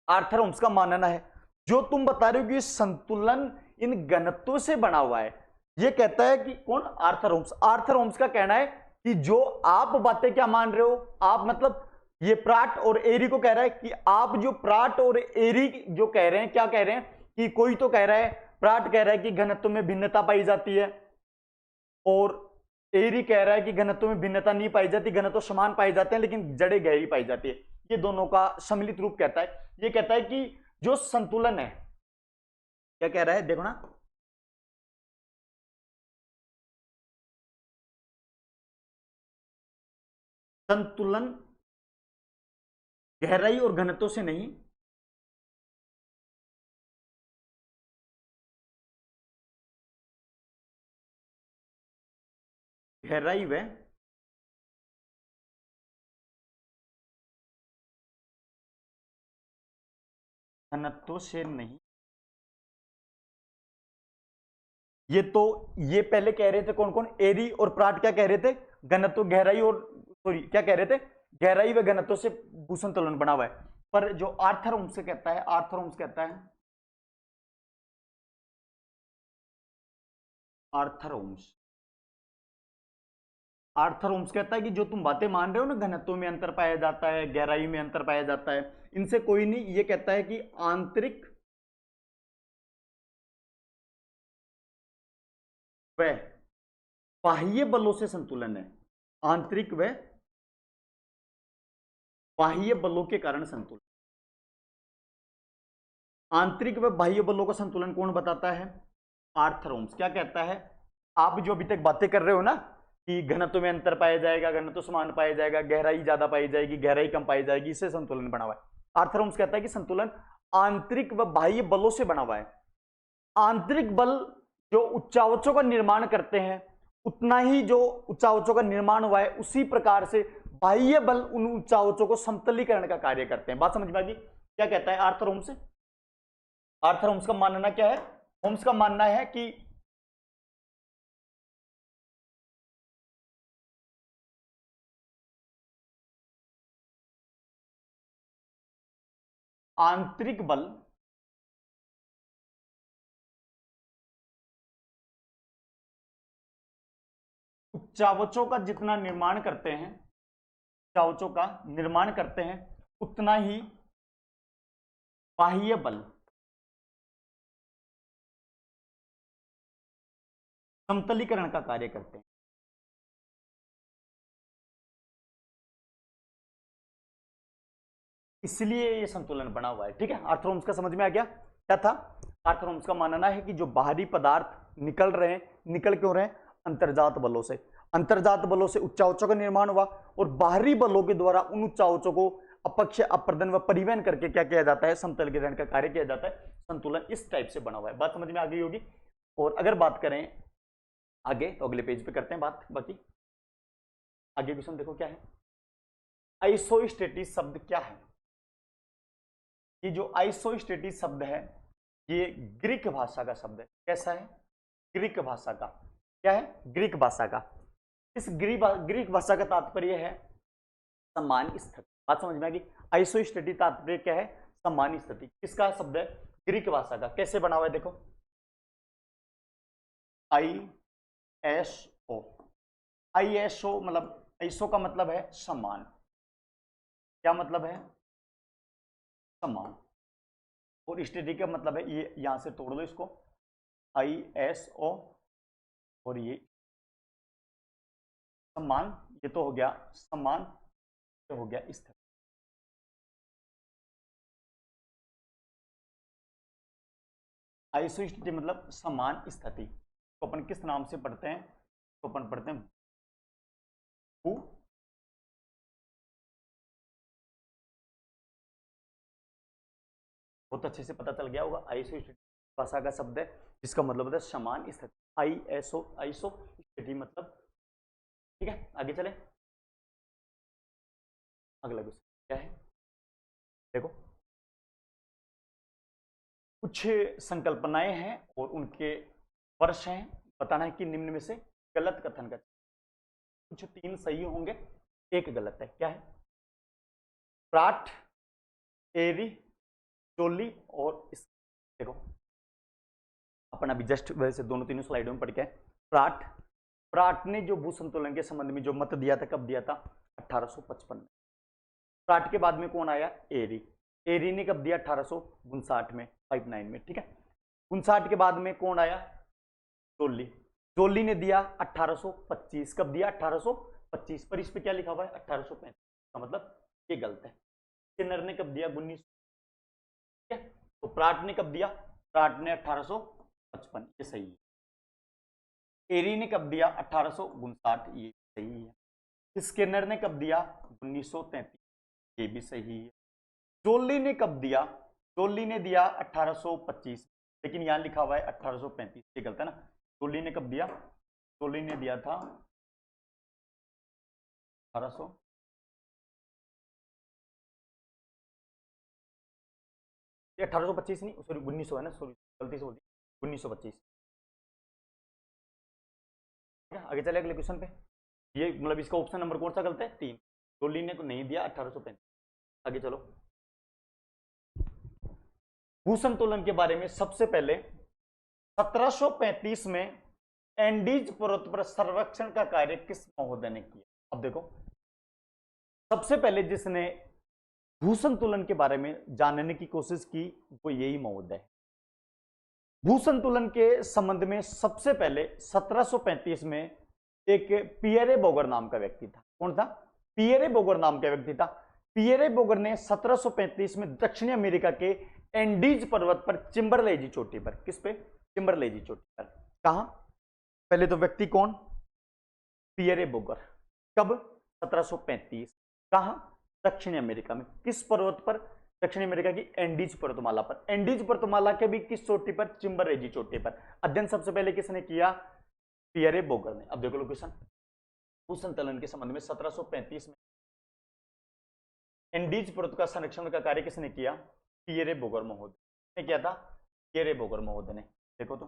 [SPEAKER 1] आर्थर होम्स का मानना है जो तुम बता रहे हो कि संतुलन इन घनत्वों से बना हुआ है, ये कहता है कि कौन, आर्थर होम्स। आर्थर होम्स का कहना है कि जो आप बातें क्या मान रहे हो, आप मतलब ये प्राट और एरी को कह रहा है कि आप जो प्राट और एरी जो कह रहे हैं, क्या कह रहे हैं कि कोई तो कह रहा है, प्राट कह रहा है कि घनत्व में भिन्नता पाई जाती है और एरी कह रहा है कि घनत्व में भिन्नता नहीं पाई जाती, घनत्व समान पाए जाते हैं लेकिन जड़ें गहरी पाई जाती है। ये दोनों का सम्मिलित रूप कहता है। ये कहता है कि जो संतुलन है, क्या कह रहा है देखो ना, संतुलन गहराई और घनत्व से नहीं, गहराई व घनत्व से नहीं। ये तो ये पहले कह रहे थे कौन कौन, एरी और प्राट क्या कह रहे थे, घनत्व गहराई और सॉरी क्या कह रहे थे, गहराई व घनत्व से भूसंतुलन बना हुआ है। पर जो आर्थर होम्स से कहता है, आर्थर होम्स कहता है, आर्थर होम्स, आर्थर होम्स कहता है कि जो तुम बातें मान रहे हो ना, घनत्व में अंतर पाया जाता है, गहराई में अंतर पाया जाता है, इनसे कोई नहीं। ये कहता है कि आंतरिक व बाह्य बलों से संतुलन है, आंतरिक व बाह्य बलों के कारण संतुलन। आंतरिक व बाह्य बलों का संतुलन कौन बताता है, आर्थर होम्स। क्या कहता है, आप जो अभी तक बातें कर रहे हो ना कि घनत्व में अंतर पाया जाएगा, घनत्व समान पाया जाएगा, गहराई ज्यादा पाई जाएगी, गहराई कम पाई जाएगी, इससे संतुलन बना हुआ है। आर्थर होम्स कहता है कि संतुलन आंतरिक व बाह्य बलों से बना हुआ है। आंतरिक बल जो उच्चावचों का निर्माण करते हैं, उतना ही जो उच्चावचों का निर्माण हुआ है उसी प्रकार से बाह्य बल उन उच्चावचों को समतलीकरण का कार्य करते हैं। बात समझ में आ गई, क्या कहता है आर्थर होम्स। आर्थर होम्स का मानना क्या है, होम्स का मानना है कि आंतरिक बल उच्चावचों का जितना निर्माण करते हैं, उच्चावचों का निर्माण करते हैं, उतना ही बाह्य बल समतलीकरण का कार्य करते हैं। इसलिए ये संतुलन बना हुआ है। ठीक है, आर्थरोम्स का समझ में आ गया क्या था। आर्थरोम्स का मानना है कि जो बाहरी पदार्थ निकल रहे हैं, निकल क्यों रहे हैं, अंतर्जात बलों से। अंतर्जात बलों से उच्चावचों का निर्माण हुआ और बाहरी बलों के द्वारा उन उच्चावचों को अपक्ष अपर्दन व परिवहन करके क्या किया जाता है, समतल ग्रहण का कार्य किया जाता है। संतुलन इस टाइप से बना हुआ है। बात समझ में आ गई होगी। और अगर बात करें आगे तो अगले पेज पे करते हैं बात। बाकी आगे क्वेश्चन देखो क्या है, आइसोस्टेटिस शब्द क्या है। ये जो आइसोस्टेटिस शब्द है ये ग्रीक भाषा का शब्द है। कैसा है, ग्रीक भाषा का। क्या है, ग्रीक भाषा का। इस ग्रीक भाषा का तात्पर्य है समान स्थिति। बात समझ में आ गई। आइसोस्टेटिस तात्पर्य क्या है, समान स्थिति। किसका शब्द है, ग्रीक भाषा का। कैसे बना हुआ है देखो, ISO। ISO मतलब, आइसो का मतलब है समान। क्या मतलब है, समान। और स्टेटिक का मतलब है, ये यहां से तोड़ दो इसको, ISO और ये समान, ये तो हो गया समान, तो हो गया स्थिर। आइसोस्टेटिक मतलब समान स्थिति। तो अपन किस नाम से पढ़ते हैं, तो अपन पढ़ते हैं भू। बहुत अच्छे से पता चल गया होगा, आइसोस्टेटिक भाषा का शब्द है जिसका मतलब होता है समान स्थिति। आईएसओ, आइसो स्थिति मतलब। ठीक है, आगे चले। अगला क्वेश्चन क्या है देखो, कुछ संकल्पनाएं हैं और उनके वर्ष हैं। बताना है कि निम्न में से गलत कथन का, कुछ 3 सही होंगे, 1 गलत है। क्या है, प्राट, एरी, चोली और देखो अपन अभी जस्ट वैसे दोनों तीनों स्लाइडों में पढ़ के, प्राट, प्राट ने जो भू संतुलन के संबंध में जो मत दिया था, कब दिया था, 1855 में। प्राट के बाद में कौन आया, एरी। एरी ने कब दिया, 1859 में, 59 में। ठीक है, 59 के बाद में कौन आया, जोली। जोली ने दिया 1825। कब दिया, 1825। पर इस पे क्या लिखा हुआ है, 1835 का मतलब ये गलत है। स्किनर ने कब दिया, 1900। ठीक है, तो प्राट ने कब दिया, प्राट ने 1855, ये सही है। एरी ने कब दिया, 1859, ये सही है। स्किनर ने कब दिया, 1933, ये भी सही है। जोली ने कब दिया, जोली ने दिया 1825, लेकिन यहां लिखा हुआ है 1835, ये गलत है ना। जोली ने कब दिया, जोली ने दिया था 1800, ये 1825 नहीं, सॉरी 1900 है ना, सॉरी गलती से बोल दी, 1925। आगे चले अगले क्वेश्चन पे। ये मतलब इसका ऑप्शन नंबर कौन सा गलत है, 3। जोली ने नहीं दिया 1835। आगे चलो, भू संतुलन के बारे में सबसे पहले 1735 में एंडीज पर्वत पर सर्वेक्षण का कार्य किस महोदय ने किया। अब देखो, सबसे पहले जिसने भू संतुलन के बारे में जानने की कोशिश की वो यही महोदय है। भू संतुलन के संबंध में सबसे पहले 1735 में एक पियरे बोगर नाम का व्यक्ति था। कौन था, पियरे बोगर नाम का व्यक्ति था। पियरे बोगर ने 1735 में दक्षिणी अमेरिका के एंडीज पर्वत पर चिम्बरलेजी चोटी पर, किस पे, चिम्बरलेजी चोटी पर, कहा, पहले तो व्यक्ति कौन, पियरे बोगर। कब, 1735। कहा, दक्षिणी अमेरिका में। किस पर्वत पर, दक्षिण अमेरिका की एंडीज पर्वतमाला पर। एंडीज पर्वतमाला के भी किस चोटी पर, चिम्बरलेजी चोटी पर। अध्ययन सबसे पहले किसने किया, पियरे बोगर ने। अब देखो लोकेशन, भू संतुलन के संबंध में 1735 में एंडीज पर्वत का संरक्षण का कार्य किसने किया, पियरे बोगर महोदय ने किया था, पियरे बोगर महोदय ने। देखो तो,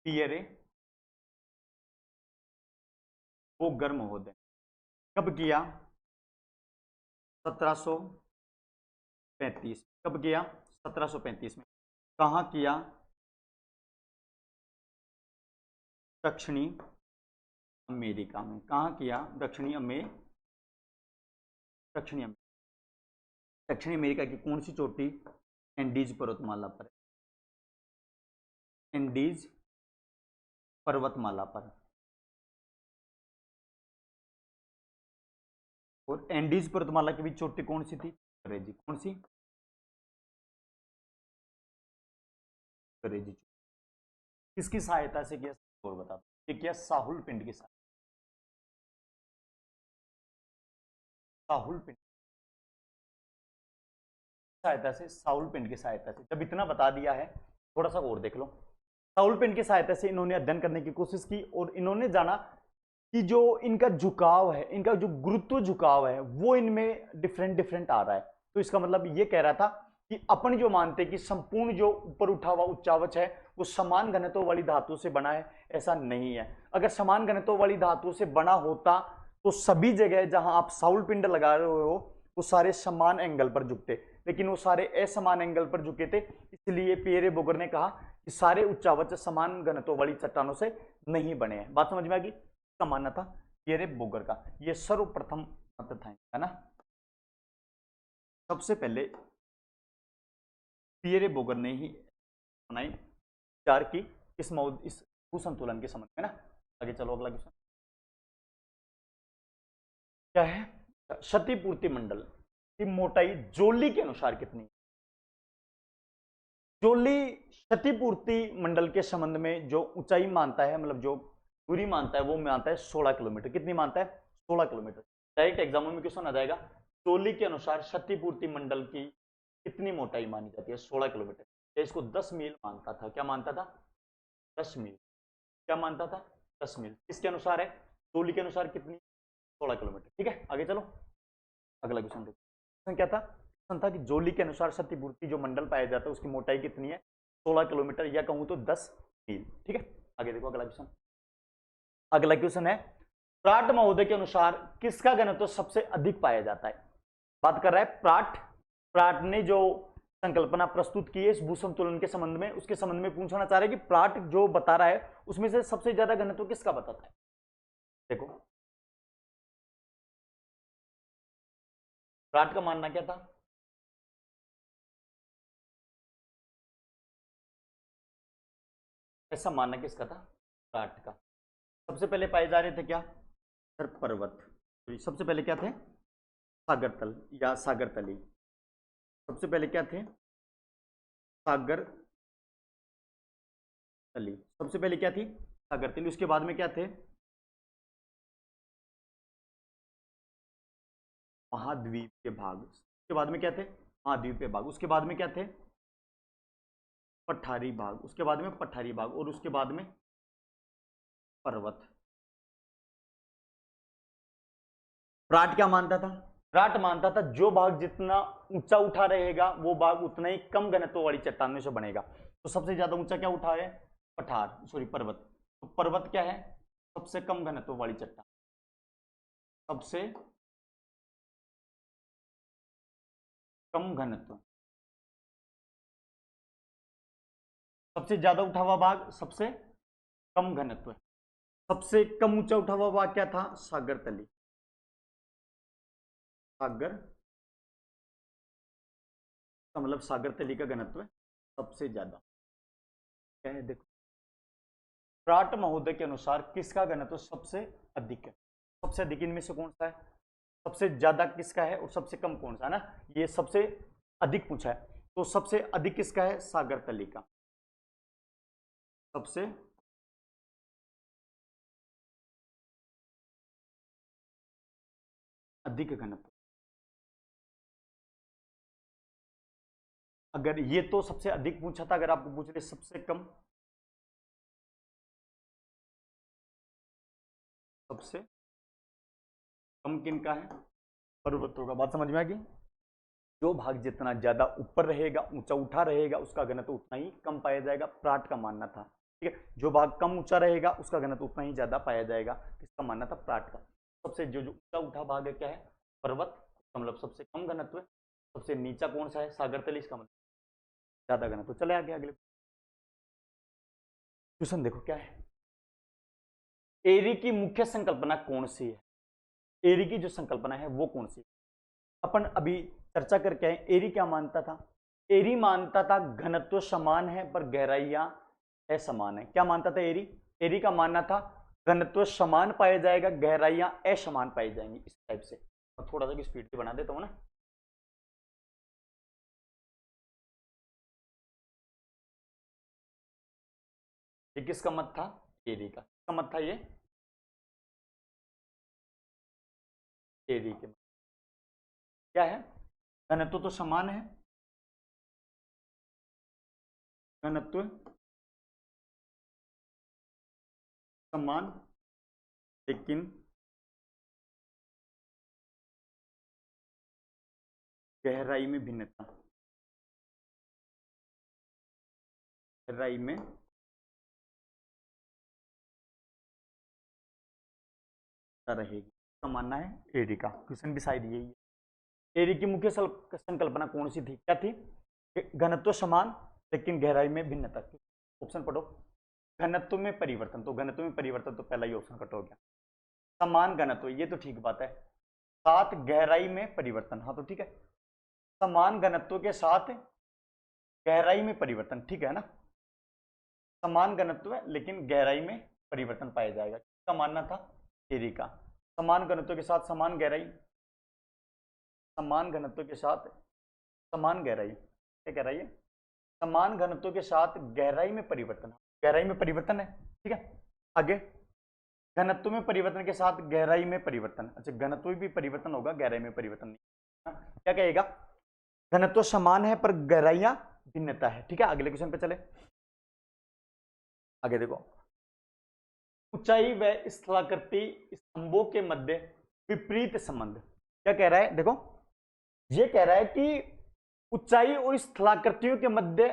[SPEAKER 1] पियरे बोगर महोदय कब किया, 1735। कब किया, 1735 में। कहां किया, दक्षिणी अमेरिका में। कहां किया, दक्षिणी दक्षिणी अमेरिका की कौन सी चोटी, एंडीज पर्वतमाला पर, एंडीज पर्वतमाला पर। और एंडीज पर्वतमाला की भी चोटी कौन सी थी? करेजी। कौन सी? करेजी। किसकी सहायता से किया और बता दो। ये किया साहुल पिंड की सहायता। साहुल पिंड सहायता से, साहुल पिंड की सहायता से। जब इतना बता दिया है थोड़ा सा और देख लो। साहुल पिंड की सहायता से इन्होंने अध्ययन करने की कोशिश की और इन्होंने जाना कि जो इनका झुकाव है, इनका जो गुरुत्व झुकाव है वो इनमें डिफरेंट डिफरेंट आ रहा है। तो इसका मतलब ये कह रहा था कि अपन जो मानते कि संपूर्ण जो ऊपर उठा हुआ उच्चावच है वो समान घनत्व वाली धातु से बना है, ऐसा नहीं है। अगर समान घनत्व वाली धातु से बना होता तो सभी जगह जहां आप साउल पिंड लगा रहे हो वो सारे समान एंगल पर झुकते, लेकिन वो सारे असमान एंगल पर झुके थे। इसलिए पियरे बोगर ने कहा कि सारे उच्चावच समान घनत्व वाली चट्टानों से नहीं बने हैं। बात समझ में आ गई? का मानना था पियरे बोगर का। ये सर्वप्रथम मत था, है ना। सबसे पहले पियरे बोगर ने ही बनाई विचार की इस भूसंतुलन के संबंध में ना। आगे चलो अगला क्वेश्चन क्या है? क्षतिपूर्ति मंडल की मोटाई जोली के अनुसार कितनी? जोली क्षतिपूर्ति मंडल के संबंध में जो ऊंचाई मानता है, मतलब जो दूरी मानता है, वो मानता है 16 किलोमीटर। कितनी मानता है? 16 किलोमीटर। डायरेक्ट एग्जाम में क्वेश्चन आ जाएगा, जोली के अनुसार क्षतिपूर्ति मंडल की कितनी मोटाई मानी जाती है? 16 किलोमीटर। तो इसको 10 मील मानता था। क्या मानता था? 10 मील। क्या मानता था? 10 मील। किसके अनुसार है? जोली के अनुसार कितनी? 16 किलोमीटर। ठीक है, आगे चलो अगला क्वेश्चन देखो। क्वेश्चन क्या था? क्वेश्चन था कि जोली के अनुसार क्षतिपूर्ति जो मंडल पाया जाता है उसकी मोटाई कितनी है? 16 किलोमीटर, या कहूं तो 10 मील। ठीक है, आगे देखो अगला क्वेश्चन। अगला क्वेश्चन है, प्राट महोदय के अनुसार किसका घनत्व सबसे अधिक पाया जाता है? बात कर रहा है प्राट। प्राट ने जो संकल्पना प्रस्तुत की है इस भूसंतुलन के संबंध में, उसके संबंध में पूछना चाह रहे हैं कि प्राट जो बता रहा है उसमें से सबसे ज्यादा घनत्व किसका बताता है? देखो प्राट का मानना क्या था? ऐसा मानना किसका था? प्राट का। सबसे पहले पाए जा रहे थे क्या? सर पर्वत। तो सबसे पहले क्या थे? सागर तल या सागर तली। सबसे पहले क्या थे? सागर तली। सबसे पहले क्या थी? सागर तली। उसके बाद में क्या थे? महाद्वीप के भाग। उसके बाद में क्या थे? महाद्वीप के भाग। उसके बाद में क्या थे? पठारी भाग। उसके बाद में पठारी भाग, और उसके बाद में पर्वत। प्राट क्या मानता था? प्राट मानता था जो भाग जितना ऊंचा उठा रहेगा वो भाग उतना ही कम घनत्व वाली चट्टानों से बनेगा। तो सबसे ज्यादा ऊंचा क्या उठा है? पठार, सॉरी पर्वत। तो पर्वत क्या है? सबसे कम घनत्व वाली चट्टान। सबसे कम घनत्व। सबसे ज्यादा उठा हुआ भाग सबसे कम घनत्व है। सबसे कम ऊंचा उठा हुआ भाग क्या था? सागर तली। सागर का मतलब सागर तली का घनत्व सबसे ज्यादा क्या है? देखो प्राट महोदय के अनुसार किसका घनत्व सबसे अधिक है? सबसे अधिक इनमें से कौन सा है? सबसे ज्यादा किसका है और सबसे कम कौन सा है ना? ये सबसे अधिक पूछा है। तो सबसे अधिक किसका है? सागर तली का। सबसे अधिक घनत्व। अगर ये तो सबसे अधिक पूछा था, अगर आपको पूछ रहे सबसे कम, सबसे कम किन का है? पर्वतों का। बात समझ में आ गई? जो भाग जितना ज्यादा ऊपर रहेगा, ऊंचा उठा रहेगा, उसका घनत्व उतना ही कम पाया जाएगा। प्राट का मानना था। ठीक है, जो भाग कम ऊंचा रहेगा उसका घनत्व उतना ही ज्यादा पाया जाएगा। किसका मानना था? प्राट का। सबसे जो जो ऊंचा उठा भाग है क्या है? पर्वत। इसका मतलब सबसे कम घनत्व है। सबसे नीचा कौन सा है? सागर तली। इसका मतलब ज्यादा घनत्व। चले आगे अगले क्वेश्चन देखो क्या है। एरी की मुख्य संकल्पना कौन सी है? एरी की जो संकल्पना है वो कौन सी? अपन अभी चर्चा करके आए। एरी क्या मानता था? एरी मानता था घनत्व समान है पर गहराइयां असमान है। क्या मानता था एरी? एरी का मानना था घनत्व समान पाया जाएगा, गहराइयां असमान पाई जाएंगी, इस टाइप से। और थोड़ा सा भी स्पीड से बना देता हूँ ना। ये किसका मत था? एरी का। किसका मत था ये? एरी के मत। क्या है? घनत्व तो समान है, घनत्व समान, लेकिन गहराई में भिन्नता, गहराई में रहेगी। तो मानना है एडी का। क्वेश्चन भी शायद यही है। एडी की मुख्य संकल्पना कौन सी थी? क्या थी? घनत्व समान लेकिन गहराई में भिन्नता। ऑप्शन पढ़ो। घनत्व में परिवर्तन, तो घनत्व में परिवर्तन तो पहला ही ऑप्शन कट हो गया। समान घनत्व, ये तो ठीक बात है। साथ गहराई में परिवर्तन, हाँ तो ठीक है। समान घनत्व के साथ गहराई में परिवर्तन, ठीक है ना। समान घनत्व है लेकिन गहराई में परिवर्तन पाया जाएगा। किसका मानना था? एरी का। समान घनत्व के साथ समान गहराई, समान घनत्व के साथ समान गहराई, क्या कह रहा है? समान घनत्व के साथ गहराई में परिवर्तन, गहराई में परिवर्तन है, ठीक है। आगे, घनत्व में परिवर्तन के साथ गहराई में परिवर्तन। अच्छा, घनत्व भी परिवर्तन होगा, गहराई में परिवर्तन नहीं। हाँ, क्या कहेगा? घनत्व समान है पर गहराइयां भिन्नता है, ठीक है। अगले क्वेश्चन पे चले। आगे देखो, ऊंचाई व स्थलाकृति स्तंभों के मध्य विपरीत संबंध। क्या कह रहा है? देखो, ये कह रहा है कि ऊंचाई और स्थलाकृतियों के मध्य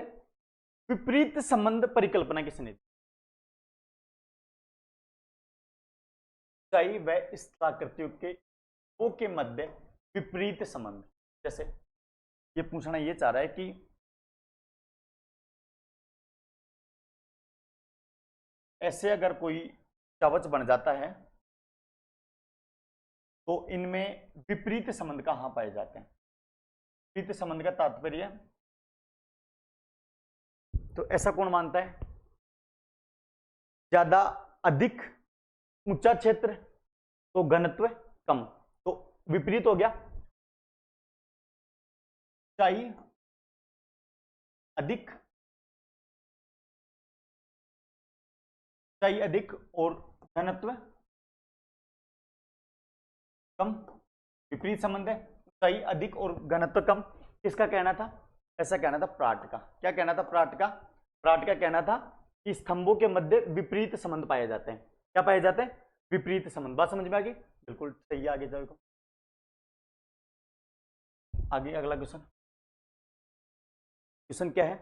[SPEAKER 1] विपरीत संबंध परिकल्पना किसने दी? ऊंचाई व स्थलाकृतियों के मध्य विपरीत संबंध। जैसे ये पूछना ये चाह रहा है कि ऐसे अगर कोई कवच बन जाता है तो इनमें विपरीत संबंध कहां पाए जाते हैं? विपरीत संबंध का तात्पर्य, तो ऐसा कौन मानता है? ज्यादा अधिक ऊंचा क्षेत्र तो घनत्व कम, तो विपरीत हो गया। ऊंचाई अधिक, ऊंचाई अधिक और घनत्व कम, विपरीत संबंध है। ऊंचाई अधिक और घनत्व कम, किसका कहना था? ऐसा कहना था प्राट का। क्या कहना था प्राट का? प्राट का कहना था कि स्तंभों के मध्य विपरीत संबंध पाए जाते हैं। क्या पाए जाते हैं? विपरीत संबंध। बात समझ में आ गई? बिल्कुल सही है। आगे जाओ, आगे अगला क्वेश्चन। क्वेश्चन क्या है?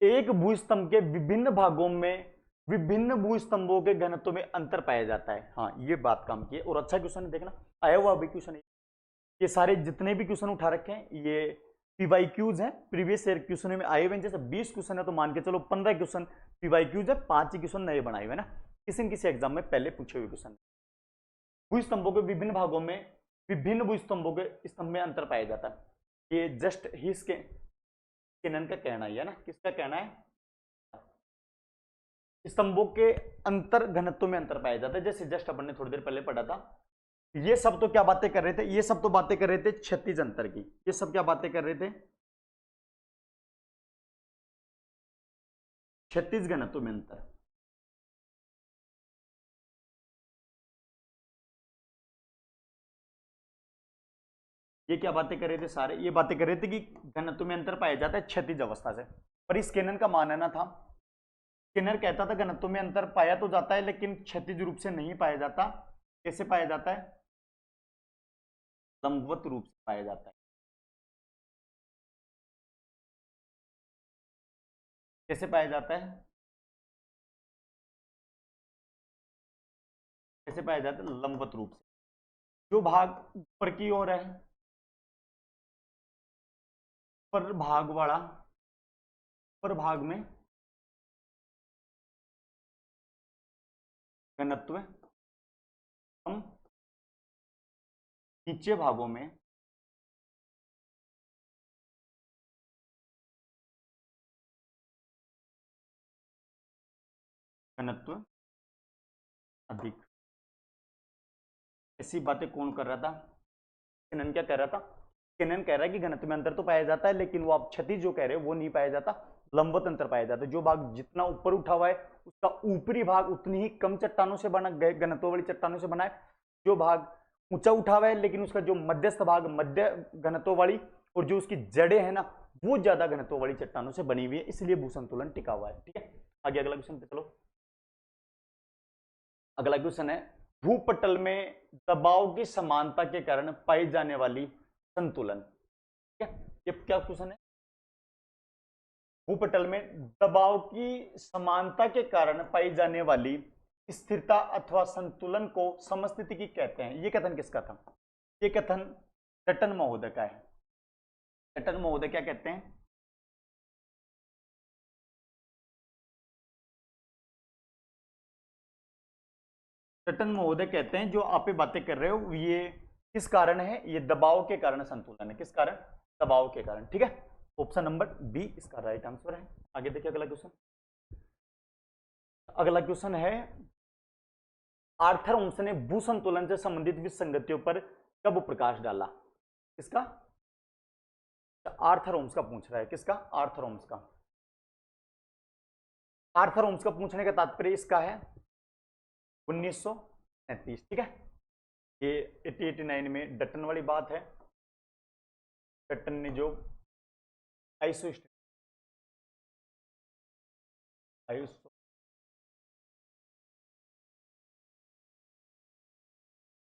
[SPEAKER 1] एक भूस्तंभ के विभिन्न भागों में विभिन्न भूस्तंभों के घनत्व में अंतर पाया जाता है। हाँ, ये बात काम की है और अच्छा क्वेश्चन है, देखना आया हुआ अभी क्वेश्चन। ये सारे जितने भी क्वेश्चन उठा रखे हैं ये पीवाईक्यूज हैं, प्रीवियस ईयर क्वेश्चन में आए हुए हैं। जैसे 20 क्वेश्चन है तो मान के चलो 15 क्वेश्चन पीवाईक्यूज है, 5 ही क्वेश्चन नए बनाए हुए ना, किसी न किसी एग्जाम में पहले पूछे हुए क्वेश्चन। भूस्तंभों के विभिन्न भागों में विभिन्न भूस्तंभों के स्तंभ में अंतर पाया जाता है। ये जस्ट हिस के किनन का कहना ही है ना। किसका कहना है? स्तंभों के अंतर घनत्व में अंतर पाया जाता है। जैसे जस्ट अपन ने थोड़ी देर पहले पढ़ा था। ये सब तो क्या बातें कर रहे थे? ये सब तो बातें कर रहे थे क्षैतिज अंतर की। ये सब क्या बातें कर रहे थे? क्षैतिज घनत्व में अंतर। ये क्या बातें कर रहे थे? सारे ये बातें कर रहे थे कि घनत्व में अंतर पाया जाता है क्षैतिज अवस्था से। पर इस स्किनर का मानना था, स्किनर कहता था घनत्व में अंतर पाया तो जाता है लेकिन क्षैतिज रूप से नहीं पाया जाता। कैसे पाया जाता है? लंबवत रूप से पाया जाता है। कैसे पाया जाता है? कैसे पाया जाता है? लंबवत रूप से। जो भाग ऊपर की ओर है, ऊपर भाग वाला, ऊपर भाग में घनत्व कम, नीचे भागों में घनत्व अधिक। ऐसी बातें कौन कर रहा था? किनन क्या कह रहा था, किनन कह रहा है कि घनत्व में अंतर तो पाया जाता है, लेकिन वो आप क्षैतिज जो कह रहे हो वो नहीं पाया जाता, लंबवत अंतर पाया जाता है। जो भाग जितना ऊपर उठा हुआ है उसका ऊपरी भाग उतनी ही कम चट्टानों से बना, घनत्व वाली चट्टानों से बना है। जो भाग ऊंचा उठा हुआ है लेकिन उसका जो मध्यस्थ भाग मध्य घनत्व वाली और जो उसकी जड़ें है ना वो ज्यादा घनत्व वाली चट्टानों से बनी हुई है, इसलिए भूसंतुलन टिका हुआ है। ठीक है, आगे अगला क्वेश्चन पे चलो। अगला क्वेश्चन है, भूपटल में दबाव की समानता के कारण पाई जाने वाली संतुलन। ठीक है, ये क्या क्वेश्चन है, भूपटल में दबाव की समानता के कारण पाई जाने वाली स्थिरता अथवा संतुलन को समस्थितिकी कहते हैं। ये कथन किसका था, ये कथन टटन महोदय का है। टटन महोदय क्या कहते हैं, टटन महोदय कहते हैं जो आप बातें कर रहे हो ये किस कारण है, ये दबाव के कारण संतुलन है। किस कारण, दबाव के कारण। ठीक है, ऑप्शन नंबर बी इसका राइट आंसर है। आगे देखिए अगला क्वेश्चन। अगला क्वेश्चन है, आर्थर ओम्स ने भूसंतुलन से संबंधित विसंगतियों पर कब प्रकाश डाला। किसका, आर्थर ओम्स का पूछ रहा है। किसका, आर्थर ओम्स का। आर्थर ओम्स का पूछने का तात्पर्य इसका है 1937। ठीक है, ये 1889 में डटन वाली बात है। डटन ने जो आइसो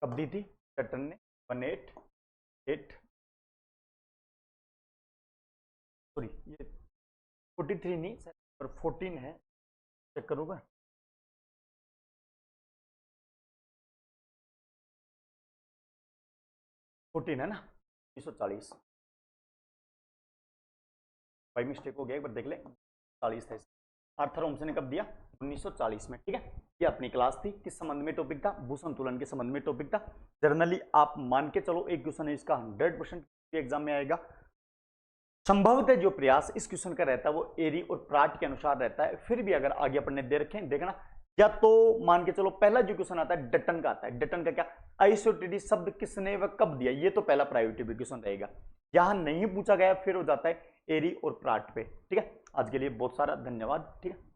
[SPEAKER 1] कब दी थी, डटन ने 188 सॉरी ये 43 नहीं सर 14 है, चेक करूंगा। फोर्टीन है ना, 1940 भाई मिस्टेक हो गया, एक बार देख ले, 40 था। आर्थर ओम्स ने कब दिया, 1940 में। ठीक है, ये अपनी क्लास थी, किस संबंध में टॉपिक था, भूसंतुलन के संबंध में टॉपिक था। जनरली आप मान के चलो एक क्वेश्चन है इसका 100% एग्जाम में आएगा। संभवतः जो प्रयास इस क्वेश्चन का रहता है वो एरी और प्राट के अनुसार रहता है। फिर भी अगर आगे अपन ने दे रखे देखना, या तो मान के चलो पहला जो क्वेश्चन आता है डटन का आता है। डटन का क्या, आइसोटेडी शब्द किसने व कब दिया, ये तो पहला प्रायोरिटी क्वेश्चन रहेगा। यहां नहीं पूछा गया फिर हो जाता है एरी और प्राट पे। ठीक है, आज के लिए बहुत सारा धन्यवाद। ठीक है।